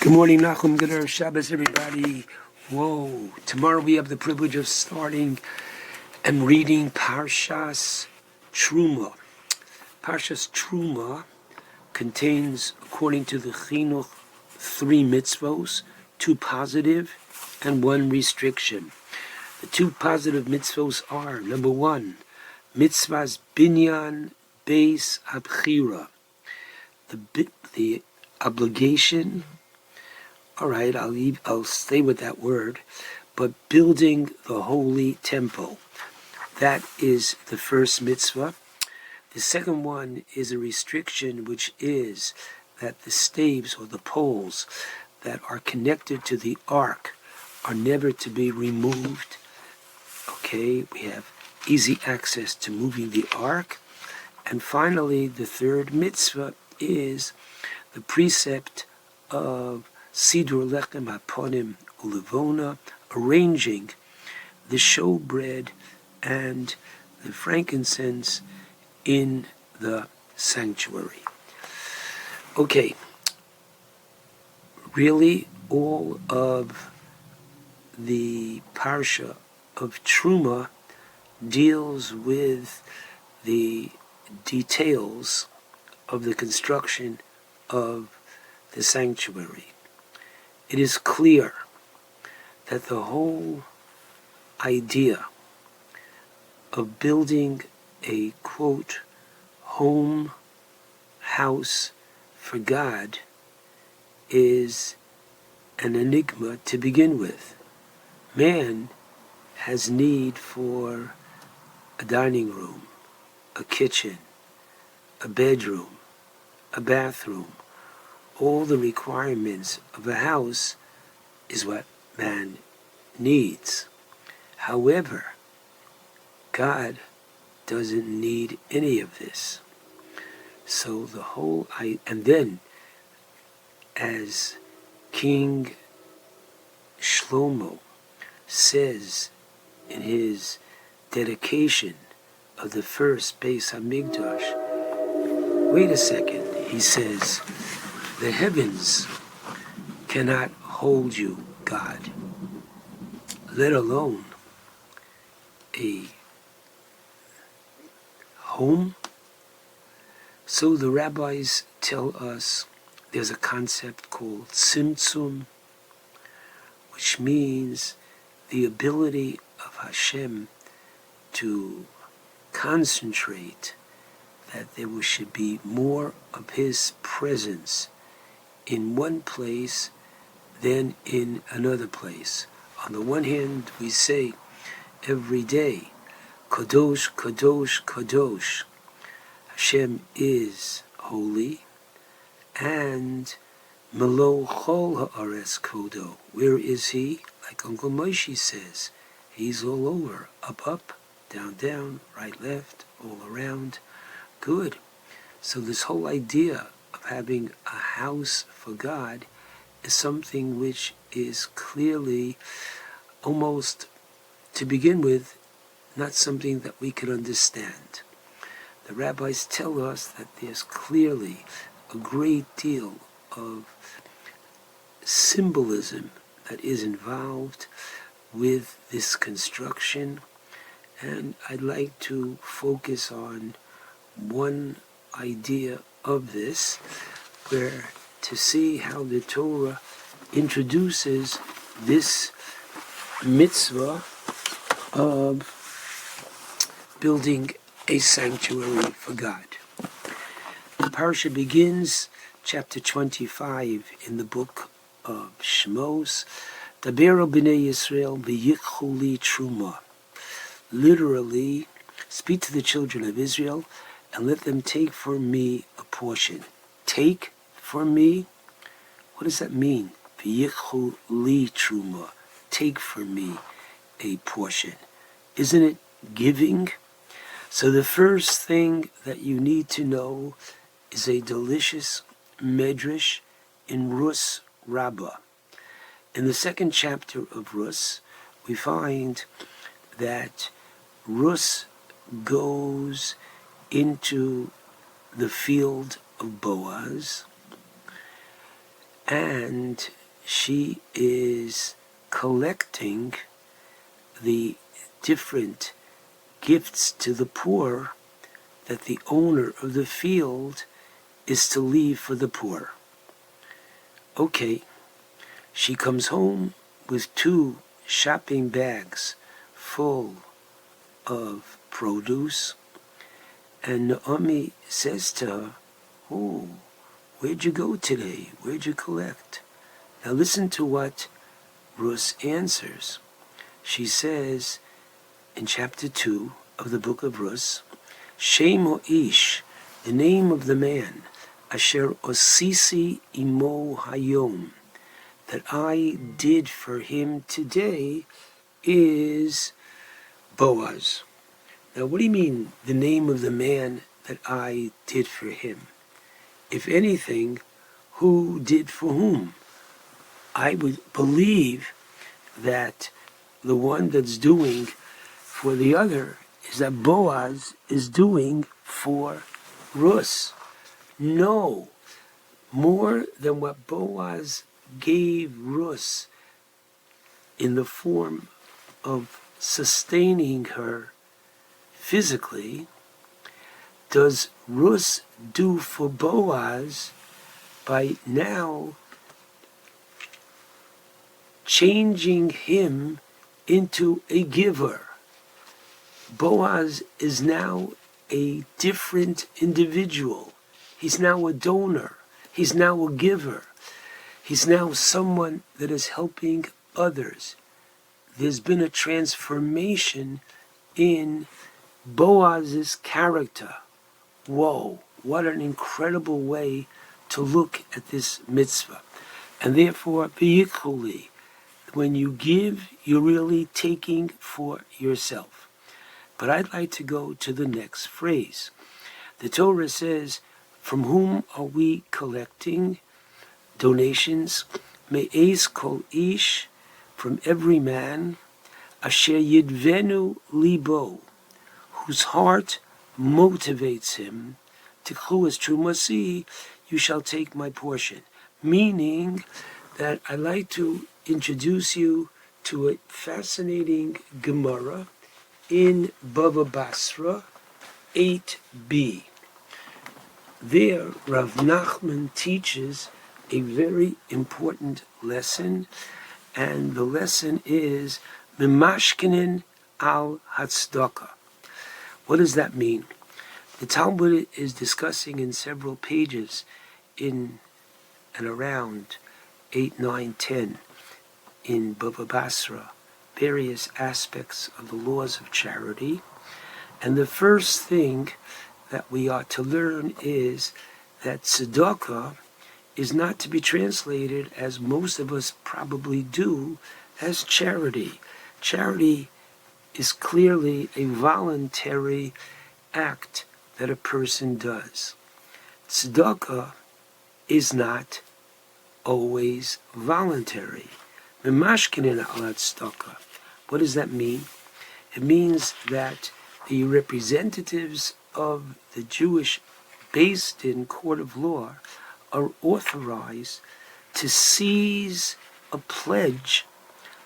Good morning, Nachum. Good Erev Shabbos, everybody. Whoa. Tomorrow we have the privilege of starting and reading Parshas Terumah. Parshas Terumah contains, according to the Chinuch, 3 mitzvos, 2 positive and 1 restriction. The 2 positive mitzvos are, number 1, mitzvahs binyan beis habchira, the obligation. All right, I'll stay with that word, but building the holy temple. That is the first mitzvah. The second one is a restriction, which is that the staves or the poles that are connected to the ark are never to be removed. Okay, we have easy access to moving the ark. And finally, the third mitzvah is the precept of Sidur Lechem Haponim Ulevona, arranging the showbread and the frankincense in the sanctuary. Okay, really all of the Parsha of Terumah deals with the details of the construction of the sanctuary. It is clear that the whole idea of building a, quote, home house for God is an enigma to begin with. Man has need for a dining room, a kitchen, a bedroom, a bathroom. All the requirements of a house is what man needs. However, God doesn't need any of this. So the whole, and then as King Shlomo says in his dedication of the first Beis HaMikdash, wait a second, he says, the heavens cannot hold you, God, let alone a home. So the rabbis tell us there's a concept called tzimtzum, which means the ability of Hashem to concentrate, that there should be more of His presence in one place than in another place. On the one hand, we say every day, Kadosh, Kadosh, Kadosh, Hashem is holy, and Melo Chol Haaretz Kodo, where is He? Like Uncle Moshe says, He's all over, up, down, down, right, left, all around. Good. So this whole idea of having a house for God is something which is clearly, almost to begin with, not something that we could understand. The rabbis tell us that there's clearly a great deal of symbolism that is involved with this construction, and I'd like to focus on one idea of this, where to see how the Torah introduces this mitzvah of building a sanctuary for God. The parsha begins, chapter 25 in the book of Shmos, Daber b'nei Yisrael v'yikchu li Terumah. Literally, speak to the children of Israel and let them take for me a portion. Take for me? What does that mean? V'yikchu li Terumah. Take for me a portion. Isn't it giving? So the first thing that you need to know is a delicious medrash in Rus Rabbah. In the second chapter of Rus, we find that Rus goes into the field of Boaz, and she is collecting the different gifts to the poor that the owner of the field is to leave for the poor. Okay, she comes home with 2 shopping bags full of produce, and Naomi says to her, "Oh, where'd you go today? Where'd you collect?" Now listen to what Rus answers. She says in chapter 2 of the book of Rus, Shem Ho'ish, the name of the man, Asher Osisi Imo Hayom, that I did for him today, is Boaz. Now what do you mean, the name of the man that I did for him? If anything, who did for whom? I would believe that the one that's doing for the other is that Boaz is doing for Rus. No, more than what Boaz gave Rus in the form of sustaining her physically, does Rus do for Boaz by now changing him into a giver. Boaz is now a different individual. He's now a donor. He's now a giver. He's now someone that is helping others. There's been a transformation in Boaz's character. Whoa, what an incredible way to look at this mitzvah. And therefore, equally, when you give, you're really taking for yourself. But I'd like to go to the next phrase. The Torah says, from whom are we collecting donations? Me'ez kol ish, from every man, asher yidvenu libo, whose heart motivates him, tikhu es trumasi, you shall take my portion. Meaning that I'd like to introduce you to a fascinating Gemara in Bava Basra 8b. There, Rav Nachman teaches a very important lesson, and the lesson is Mimashkinin al Hatzdaka. What does that mean? The Talmud is discussing in several pages in and around 8, 9, 10 in Bava Basra various aspects of the laws of charity. And the first thing that we ought to learn is that tzedakah is not to be translated, as most of us probably do, as charity. Charity is clearly a voluntary act that a person does. Tzedakah is not always voluntary. Memashkinin al tzedakah. What does that mean? It means that the representatives of the Jewish Beis Din court of law are authorized to seize a pledge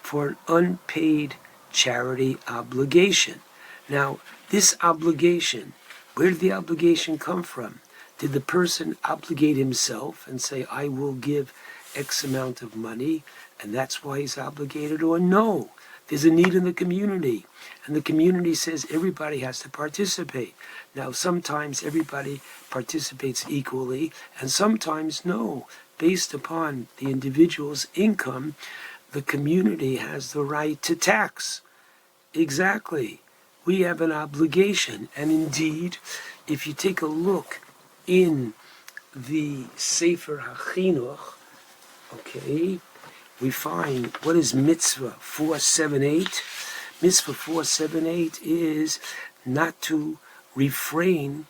for an unpaid charity obligation. Now, this obligation, where did the obligation come from? Did the person obligate himself and say, I will give X amount of money, and that's why he's obligated? Or no, there's a need in the community, and the community says everybody has to participate. Now, sometimes everybody participates equally, and sometimes no. Based upon the individual's income, the community has the right to tax. Exactly. We have an obligation, and indeed, if you take a look in the Sefer HaChinuch, okay, we find, what is Mitzvah 478? Mitzvah 478 is not to refrain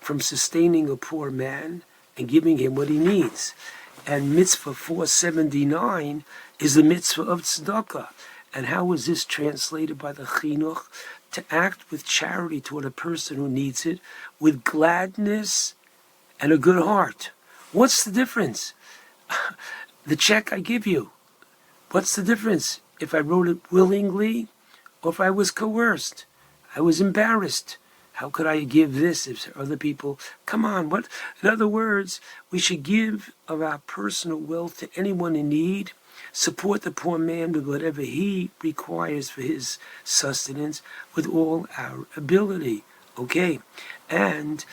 from sustaining a poor man and giving him what he needs. And Mitzvah 479 is the Mitzvah of Tzedakah. And how is this translated by the Chinuch? To act with charity toward a person who needs it, with gladness and a good heart. What's the difference? the check I give you. What's the difference if I wrote it willingly or if I was coerced? I was embarrassed. How could I give this if other people? Come on, what? In other words, we should give of our personal wealth to anyone in need, support the poor man with whatever he requires for his sustenance with all our ability. Okay? And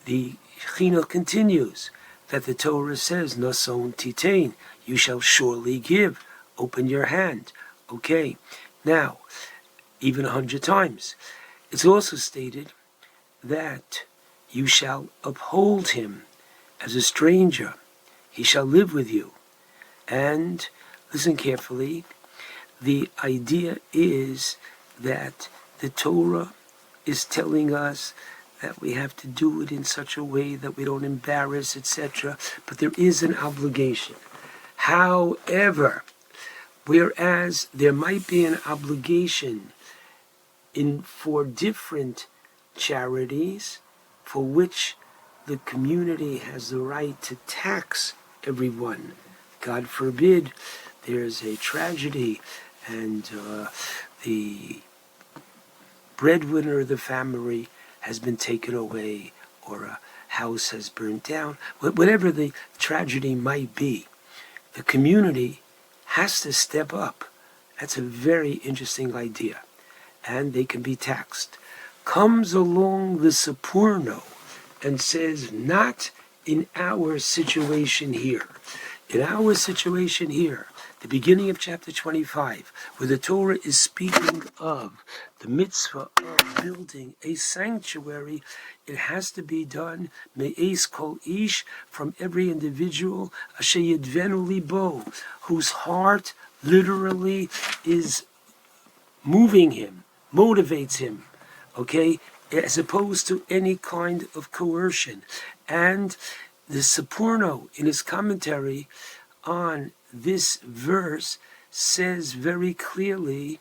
the Chinuch continues that the Torah says, Nason titain, you shall surely give. Open your hand. Okay? Now, even 100 times. It's also stated that you shall uphold him as a stranger. He shall live with you. And listen carefully, the idea is that the Torah is telling us that we have to do it in such a way that we don't embarrass, etc. But there is an obligation. However, whereas there might be an obligation for different charities for which the community has the right to tax everyone. God forbid there's a tragedy and the breadwinner of the family has been taken away or a house has burned down. Whatever the tragedy might be, the community has to step up. That's a very interesting idea. And they can be taxed. Comes along the Sapurno and says, not in our situation here. In our situation here, the beginning of chapter 25, where the Torah is speaking of the mitzvah of building a sanctuary, it has to be done me'es kol ish, from every individual, asher yidvenu libo, whose heart literally is moving him, motivates him, okay, as opposed to any kind of coercion. And the Sapurno, in his commentary on this verse, says very clearly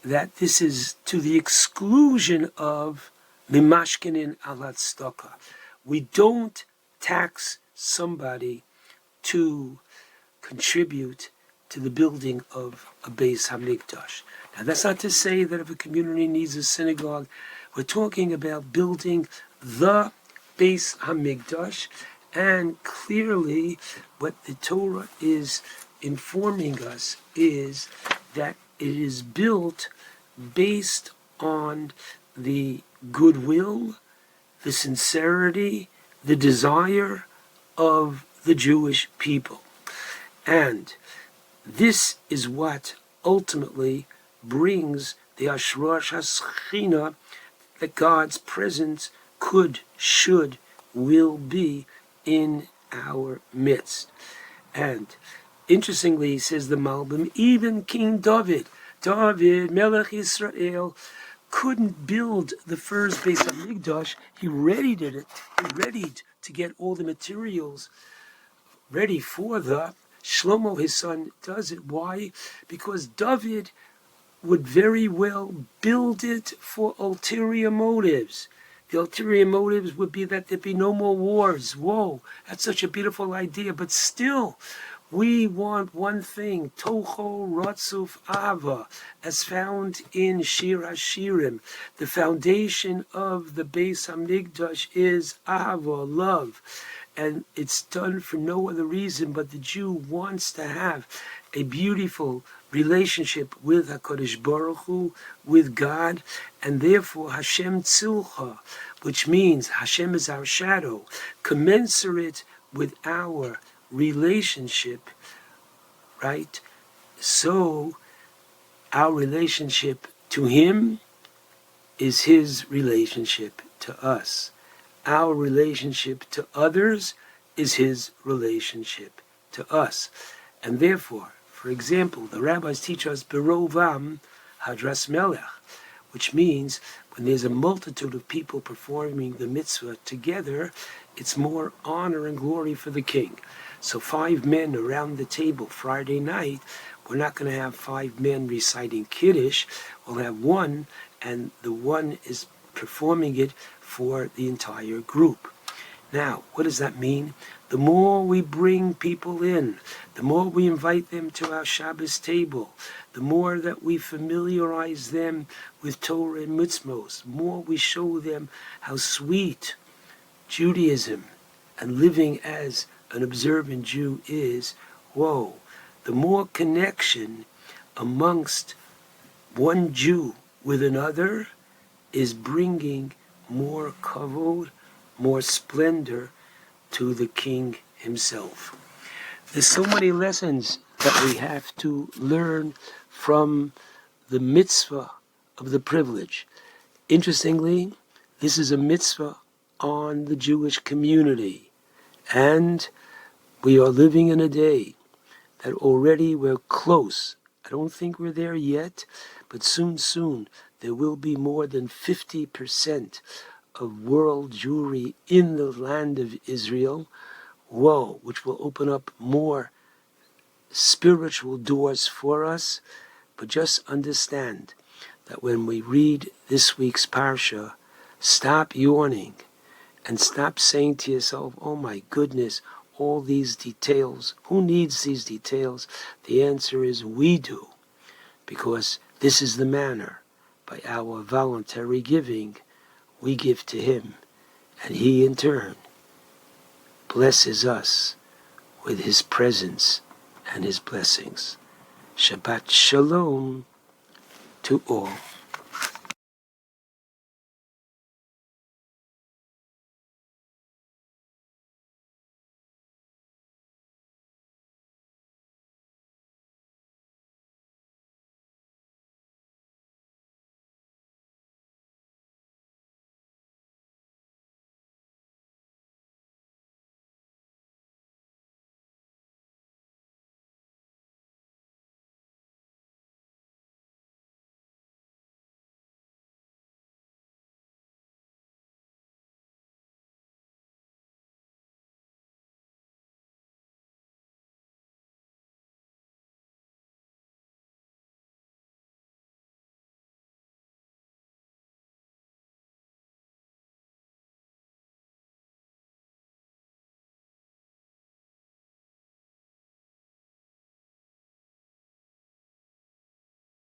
that this is to the exclusion of mimashkinin alat staka. We don't tax somebody to contribute to the building of a Beis Hamikdash. Now, that's not to say that if a community needs a synagogue, we're talking about building the Beis Hamikdash, and clearly what the Torah is informing us is that it is built based on the goodwill, the sincerity, the desire of the Jewish people. And this is what ultimately brings the Ashrosh HaSchina, that God's presence could, should, will be in our midst. And interestingly, says the Malbim, even King David, Melech Yisrael, couldn't build the first Beis Hamikdash. He readied to get all the materials ready for the Shlomo, his son, does it. Why? Because David would very well build it for ulterior motives. The ulterior motives would be that there'd be no more wars. Whoa, that's such a beautiful idea. But still, we want one thing, Tocho Ratzuf Ava, as found in Shir HaShirim. The foundation of the Beis Hamikdash is Ava, love. And it's done for no other reason but the Jew wants to have a beautiful relationship with HaKadosh Baruch Hu, with God, and therefore Hashem Tzilcha, which means Hashem is our shadow, commensurate with our relationship, right? So our relationship to Him is His relationship to us. Our relationship to others is His relationship to us. And therefore, for example, the rabbis teach us Berovam Hadras Melech, which means when there's a multitude of people performing the mitzvah together, it's more honor and glory for the king. So 5 men around the table Friday night, we're not going to have 5 men reciting Kiddush. We'll have one, and the one is performing it for the entire group. Now, what does that mean? The more we bring people in, the more we invite them to our Shabbos table, the more that we familiarize them with Torah and mitzvos, the more we show them how sweet Judaism and living as an observant Jew is, the more connection amongst one Jew with another is bringing more kavod, more splendor to the king himself. There's so many lessons that we have to learn from the mitzvah of the privilege. Interestingly, this is a mitzvah on the Jewish community, and we are living in a day that already we're close. I don't think we're there yet, but soon there will be more than 50% of world Jewry in the land of Israel, which will open up more spiritual doors for us. But just understand that when we read this week's Parsha, stop yawning and stop saying to yourself, oh my goodness, all these details. Who needs these details? The answer is we do, because this is the manner. By our voluntary giving, we give to him, and he in turn blesses us with his presence and his blessings. Shabbat shalom to all.